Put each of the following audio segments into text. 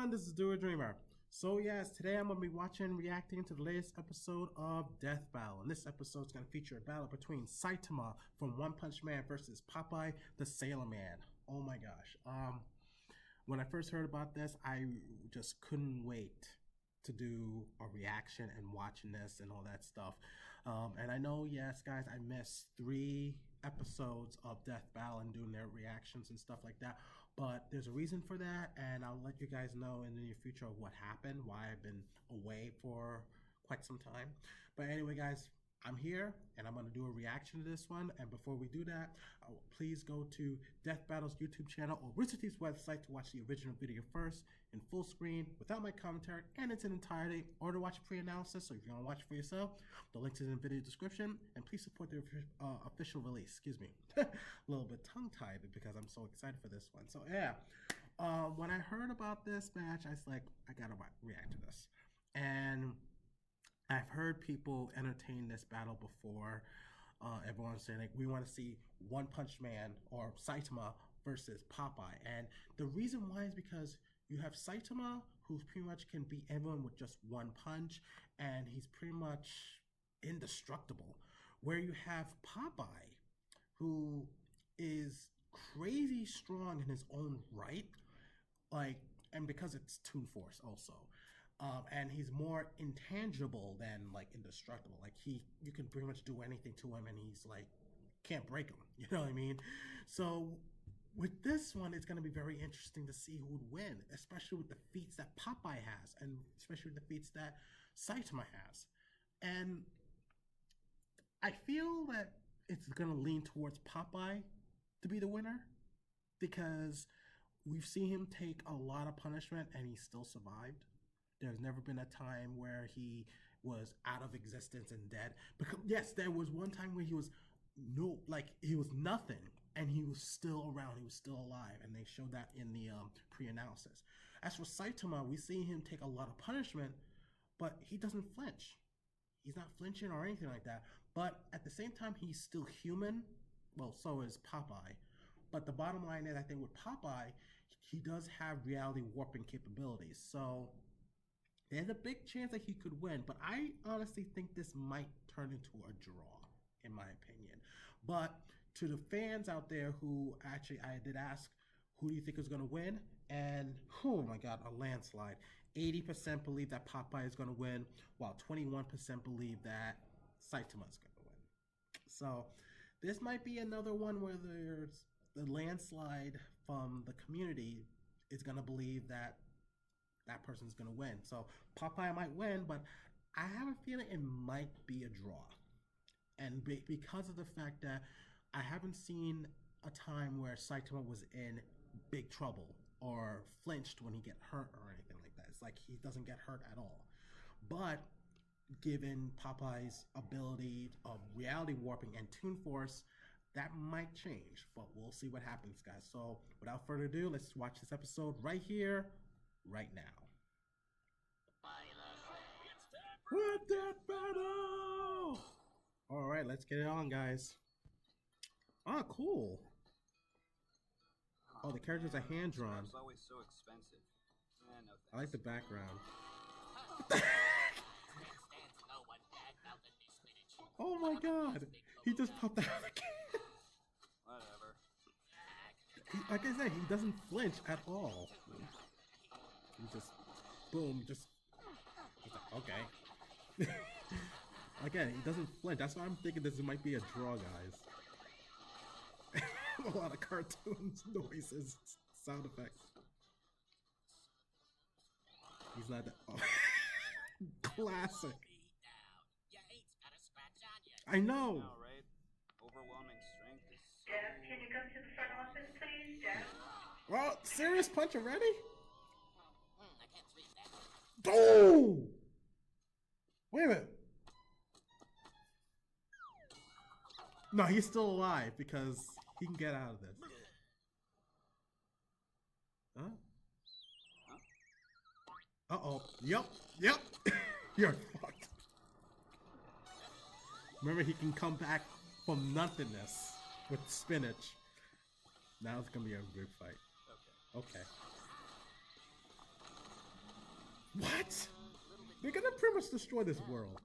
everyone, this is Do a Dreamer. So yes, today I'm going to be reacting to the latest episode of Death Battle. And this episode is going to feature a battle between Saitama from One Punch Man versus Popeye the Sailor Man. Oh my gosh. When I first heard about this, I just couldn't wait to do a reaction and watching this and all that stuff. And I know, yes, guys, I missed 3 episodes of Death Battle and doing their reactions and stuff like that. But there's a reason for that, and I'll let you guys know in the near future of what happened, why I've been away for quite some time. But anyway, guys, I'm here and I'm going to do a reaction to this one. And before we do that, please go to Death Battle's YouTube channel or Rooster Teeth's website to watch the original video first in full screen without my commentary and its entirety, or to watch pre-analysis. So if you want to watch it for yourself, the link is in the video description. And please support the official release. Excuse me. A little bit tongue-tied because I'm so excited for this one. So yeah, when I heard about this match, I was like, I got to react to this. And I've heard people entertain this battle before. Everyone's saying, like, we want to see One Punch Man or Saitama versus Popeye. And the reason why is because you have Saitama, who pretty much can beat everyone with just one punch, and he's pretty much indestructible. Where you have Popeye, who is crazy strong in his own right, and because it's Toon Force also. And he's more intangible than like indestructible. Like you can pretty much do anything to him and he's like, can't break him. You know what I mean? So with this one, it's going to be very interesting to see who would win, especially with the feats that Popeye has and especially with the feats that Saitama has. And I feel that it's going to lean towards Popeye to be the winner because we've seen him take a lot of punishment and he still survived. There's never been a time where he was out of existence and dead. Because yes, there was one time where he was he was nothing and he was still around, he was still alive, and they showed that in the pre-analysis. As for Saitama, we see him take a lot of punishment, but he doesn't flinch. He's not flinching or anything like that. But at the same time, he's still human. Well, so is Popeye. But the bottom line is, I think with Popeye, he does have reality warping capabilities. So there's a big chance that he could win, but I honestly think this might turn into a draw, in my opinion. But to the fans out there who actually, I did ask, who do you think is going to win? And, oh my God, a landslide. 80% believe that Popeye is going to win, while 21% believe that Saitama is going to win. So this might be another one where there's the landslide from the community is going to believe that that person's going to win. So Popeye might win, but I have a feeling it might be a draw. And because of the fact that I haven't seen a time where Saitama was in big trouble or flinched when he get hurt or anything like that. It's like he doesn't get hurt at all. But given Popeye's ability of reality warping and Toon Force, that might change. But we'll see what happens, guys. So without further ado, let's watch this episode right here, right now. What Death Battle! Alright, let's get it on, guys. Ah, cool. Oh, the characters are hand-drawn. It's always so expensive. No thanks. I like the background. Oh my God! He just popped out of the can. Whatever. Like I said, he doesn't flinch at all. He just, boom, he's like, okay. Again, he doesn't flinch. That's why I'm thinking this might be a draw, guys. A lot of cartoons, noises, sound effects. He's not that. Oh. Classic. I know. Now, right? Overwhelming strength is so... Jeff, can you come to the front office, please, Jeff? Well, serious punch already? Oh! Wait a minute. No, he's still alive because he can get out of this. Huh? Uh-oh. Yep. You're fucked. Remember, he can come back from nothingness with spinach. Now it's gonna be a big fight. Okay. Okay. What? They're gonna pretty much destroy this world.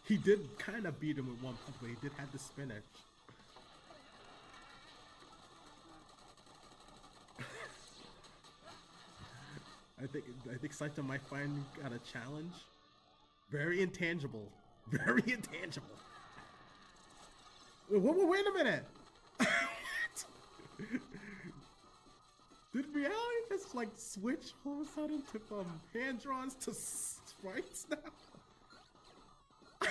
He did kind of beat him with one punch, but he did have the spinach. I think Saitama might finally got a challenge. Very intangible. Very intangible. Wait a minute. What? Did reality just like switch all of a sudden to hand drawns to sprites now? I'm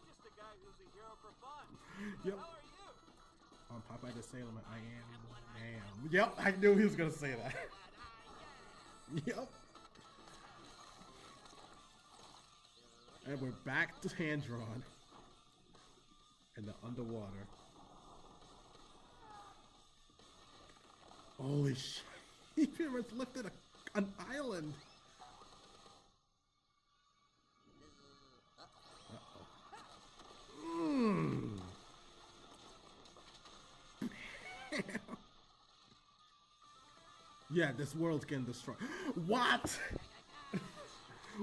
just a guy who's a hero for fun. Yep. How are you? On Popeye the Sailor Man, I am. Yep, I knew he was gonna say that. Yep. And we're back to hand drawn. And the underwater. Holy shit. He pretty much lifted an island. Uh-oh. Yeah, this world's getting destroyed. What?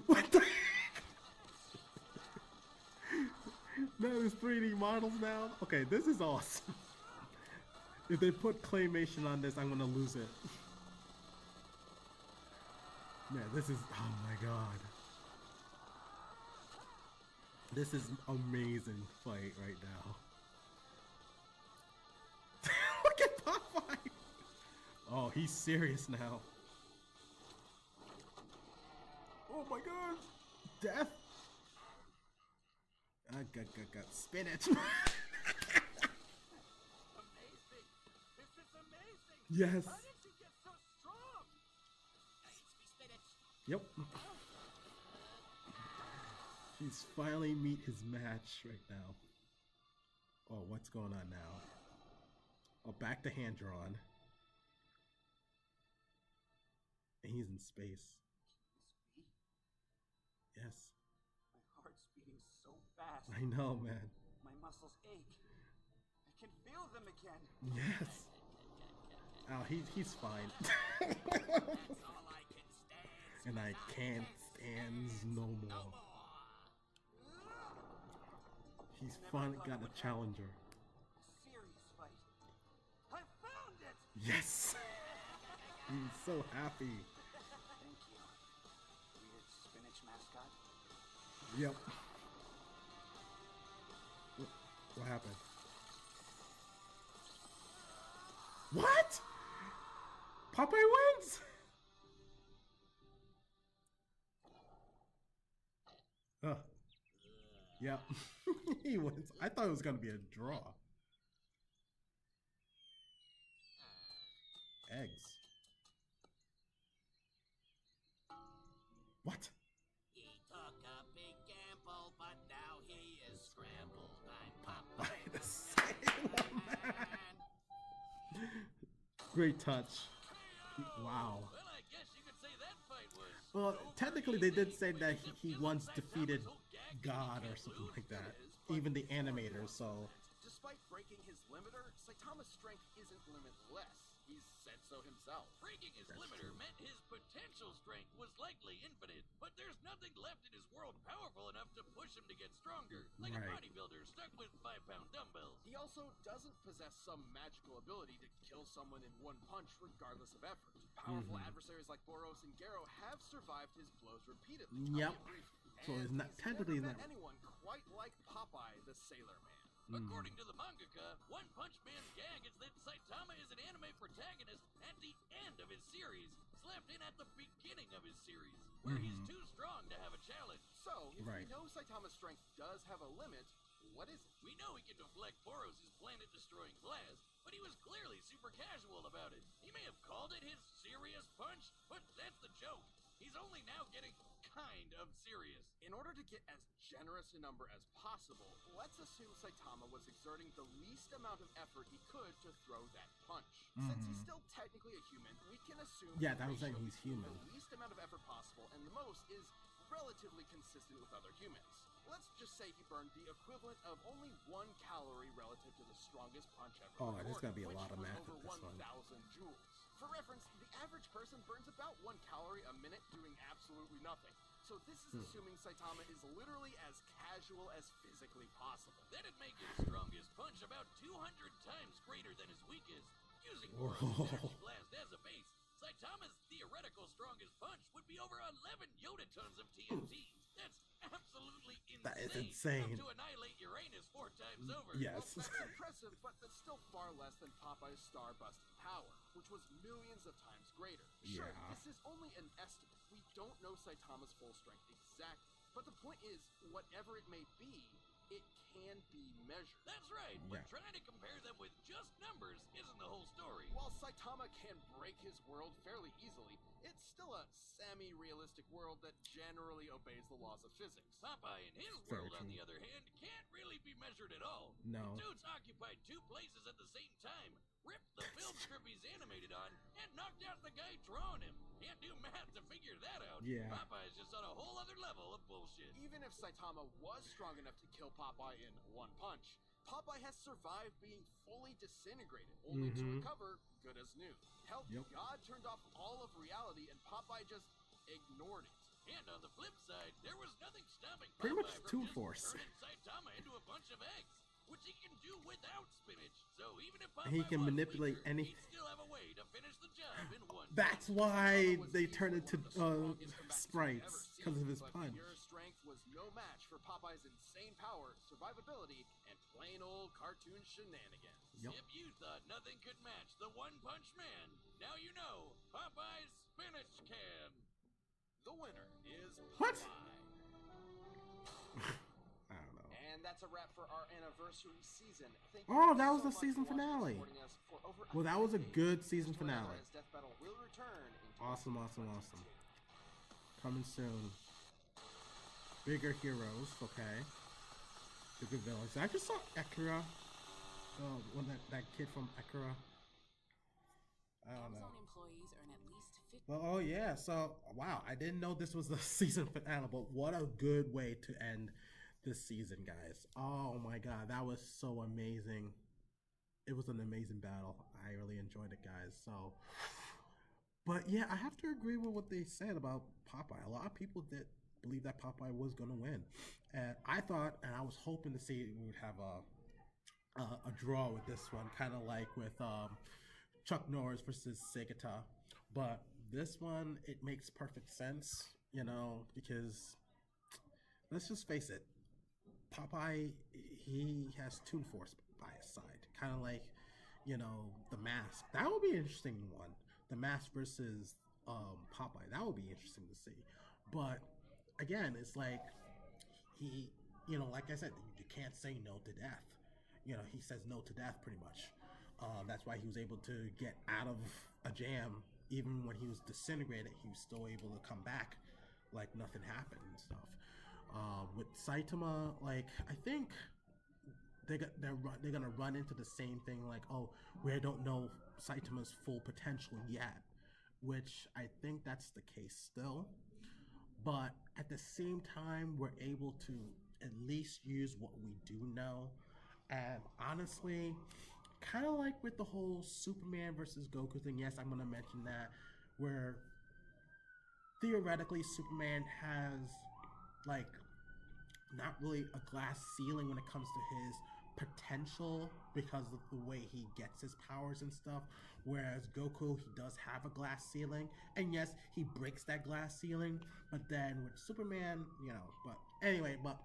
What the heck? No, there's 3D models now? Okay, this is awesome. If they put claymation on this, I'm gonna lose it. Man, this is, oh my god. This is amazing fight right now. Look at Popeye! Oh, he's serious now. Oh my god! Death! I got spinach. Amazing. This is amazing. Yes. How did you get so strong? Yep. He's finally meet his match right now. Oh, what's going on now? Oh, back to hand drawn. And he's in space. Yes. My heart's beating so fast. I know, man. My muscles ache. I can feel them again. Yes. Oh, he's fine. And I can't stand no more. He's finally got a challenger. A serious fight. I found it. Yes. He's so happy. Thank you. Weird spinach mascot. Yep. What happened? What? Popeye wins? Yep. He wins. I thought it was gonna be a draw. Eggs. What? He took a big gamble, but now he is scrambled. I'm Popeye the Sailor Man. Great touch. Wow. Well, I guess you could say that fight was. Well, technically they did say that he once defeated God or something like that. Even the animators, so... Despite breaking his limiter, Saitama's strength isn't limitless. He's said so himself. Breaking his limiter meant his potential strength was likely infinite, but there's nothing left in his world powerful enough to push him to get stronger, like a bodybuilder stuck with 5-pound dumbbells. He also doesn't possess some magical ability to kill someone in one punch regardless of effort. Powerful adversaries like Boros and Garo have survived his blows repeatedly. Yep. So it's not technically never not met anyone quite like Popeye the Sailor Man. According to the mangaka, One Punch Man's gag is that Saitama is an anime protagonist at the end of his series, slapped in at the beginning of his series, where he's too strong to have a challenge. So, if we know Saitama's strength does have a limit, what is it? We know he can deflect Boros' planet-destroying blast, but he was clearly super casual about it. He may have called it his serious punch, but that's the joke. He's only now getting kind of serious. In order to get as generous a number as possible, let's assume Saitama was exerting the least amount of effort he could to throw that punch. Since he's still technically a human, we can assume Yeah, that was saying he's human. the least amount of effort possible, and the most is relatively consistent with other humans. Let's just say he burned the equivalent of only 1 calorie relative to the strongest punch ever Oh, recorded, there's gotta be a which lot of was math over with this one. 1,000 joules. For reference, the average person burns about 1 calorie a minute doing absolutely nothing. So this is assuming Saitama is literally as casual as physically possible. That'd make his strongest punch about 200 times greater than his weakest. Using Boros' energy blast as a base, Saitama's theoretical strongest punch would be over 11 yotatons of TNT. That's absolutely insane. That is insane. Enough to annihilate Uranus 4 times over. Yes. Well, that's impressive, but that's still far less than Popeye's star-busting power, which was millions of times greater. Sure, Yeah. this is only an estimate. We don't know Saitama's full strength exactly. But the point is, whatever it may be, it can be measured. That's right, but Yeah. trying to compare them with just numbers isn't the whole story. While Saitama can break his world fairly easily, it's still a semi-realistic world that generally obeys the laws of physics. Popeye in his Very world, on true. the other hand, can't really be measured at all. No. Dude's occupied 2 places at the same time, ripped the film strip he's animated on, and knocked out the guy drawing him. Can't do math to figure that out. Yeah. Popeye's just on a whole other level of bullshit. Even if Saitama was strong enough to kill Popeye in 1 punch, Popeye has survived being fully disintegrated, only to recover good as new. Hell, Yep. God turned off all of reality and Popeye just ignored it. And on the flip side, there was nothing stopping Pretty Popeye much from Toon just Force. turning Saitama into a bunch of eggs, which he can do without spinach. So even if And he Popeye can was manipulate weaker, any- he'd still have a way to finish the job in 1 That's punch. why Saitama was they easily turn one into of the strongest combatants we've sprites ever because of seen, his but punch. Pure strength was no match for Popeye's insane power, survivability, and plain old cartoon shenanigans. Yep. If you thought nothing could match the One Punch Man, now you know Popeye's spinach can. The winner is Popeye. What? I don't know. And that's a wrap for our anniversary season. Thank Oh, you that so was the much season for watching and finale. supporting us for over Well, that was a decade. good season Join us finale. as Death Battle will return in Awesome, awesome, 2022. awesome. Coming soon. Bigger heroes, okay. Bigger villains. I just saw Akira. When that kid from Akira. I don't know. Amazon employees earn at least 50. Well, oh yeah. So wow, I didn't know this was the season finale, but what a good way to end this season, guys. Oh my god, that was so amazing. It was an amazing battle. I really enjoyed it, guys. So, but yeah, I have to agree with what they said about Popeye. A lot of people did believe that Popeye was gonna win, and I thought, and I was hoping to see we would have a draw with this one, kind of like with Chuck Norris versus Segata. But this one, it makes perfect sense, you know, because let's just face it, Popeye, he has Toon Force by his side, kind of like, you know, the Mask. That would be an interesting one. The Mask versus Popeye. That would be interesting to see. But again, it's like he, you know, like I said, you can't say no to death. You know, he says no to death pretty much. That's why he was able to get out of a jam. Even when he was disintegrated, he was still able to come back like nothing happened and stuff. With Saitama, like, I think they're gonna run into the same thing, like, oh, we don't know Saitama's full potential yet, which I think that's the case still. But at the same time, we're able to at least use what we do know. And honestly, kind of like with the whole Superman versus Goku thing, yes, I'm going to mention that, where theoretically Superman has, like, not really a glass ceiling when it comes to his potential because of the way he gets his powers and stuff, whereas Goku, he does have a glass ceiling, and yes, he breaks that glass ceiling, but then with Superman, you know, but anyway, but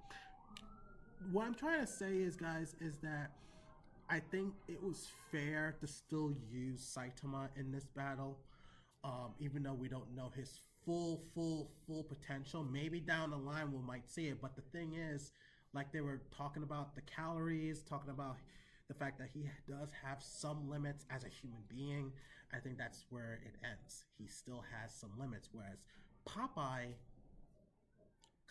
what I'm trying to say is, guys, is that I think it was fair to still use Saitama in this battle, even though we don't know his full potential. Maybe down the line we might see it, but the thing is, like they were talking about the calories, talking about the fact that he does have some limits as a human being. I think that's where it ends. He still has some limits, whereas Popeye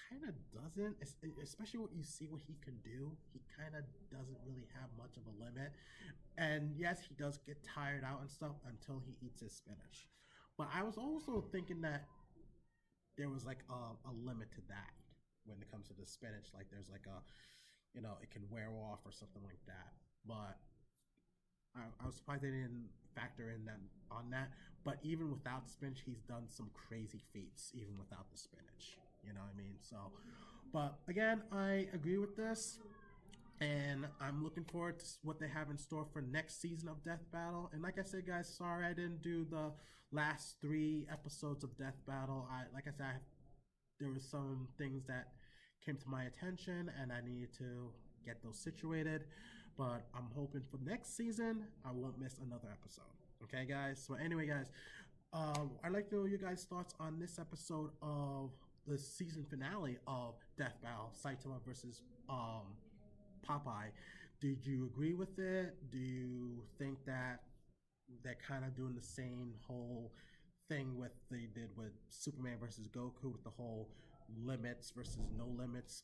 kind of doesn't, especially what you see what he can do. He kind of doesn't really have much of a limit, and yes, he does get tired out and stuff until he eats his spinach. But I was also thinking that there was like a limit to that, when it comes to the spinach. Like there's like a, it can wear off or something like that. But I was surprised they didn't factor in that on that. But even without the spinach, he's done some crazy feats even without the spinach. You know what I mean? So, but again, I agree with this. And I'm looking forward to what they have in store for next season of Death Battle. And like I said, guys, sorry I didn't do the last 3 episodes of Death Battle. Like I said, there were some things that came to my attention, and I needed to get those situated. But I'm hoping for next season, I won't miss another episode. Okay, guys? So anyway, guys, I'd like to know your guys' thoughts on this episode of the season finale of Death Battle, Saitama versus Popeye. Did you agree with it? Do you think that they're kind of doing the same whole thing with they did with Superman versus Goku with the whole limits versus no limits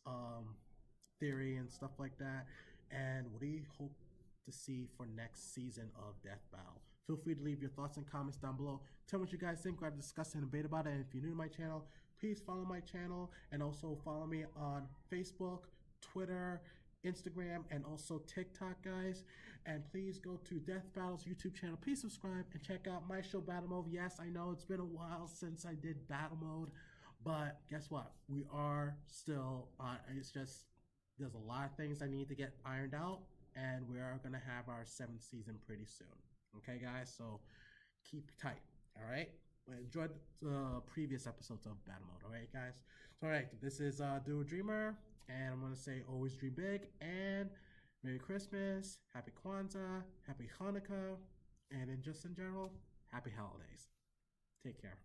theory and stuff like that? And what do you hope to see for next season of Death Battle? Feel free to leave your thoughts and comments down below. Tell me what you guys think. We're discussing and debate about it. And if you're new to my channel, please follow my channel and also follow me on Facebook, Twitter, Instagram, and also TikTok, guys. And please go to Death Battle's YouTube channel. Please subscribe and check out my show Battle Mode. Yes, I know it's been a while since I did Battle Mode, but guess what? We are still on. It's just there's a lot of things I need to get ironed out, and we are gonna have our 7th season pretty soon. Okay, guys. So keep tight. All right. Enjoyed the previous episodes of Battle Mode. All right, guys. So, all right, this is Do a Dreamer. And I'm going to say always dream big, and Merry Christmas, Happy Kwanzaa, Happy Hanukkah, and just in general, Happy Holidays. Take care.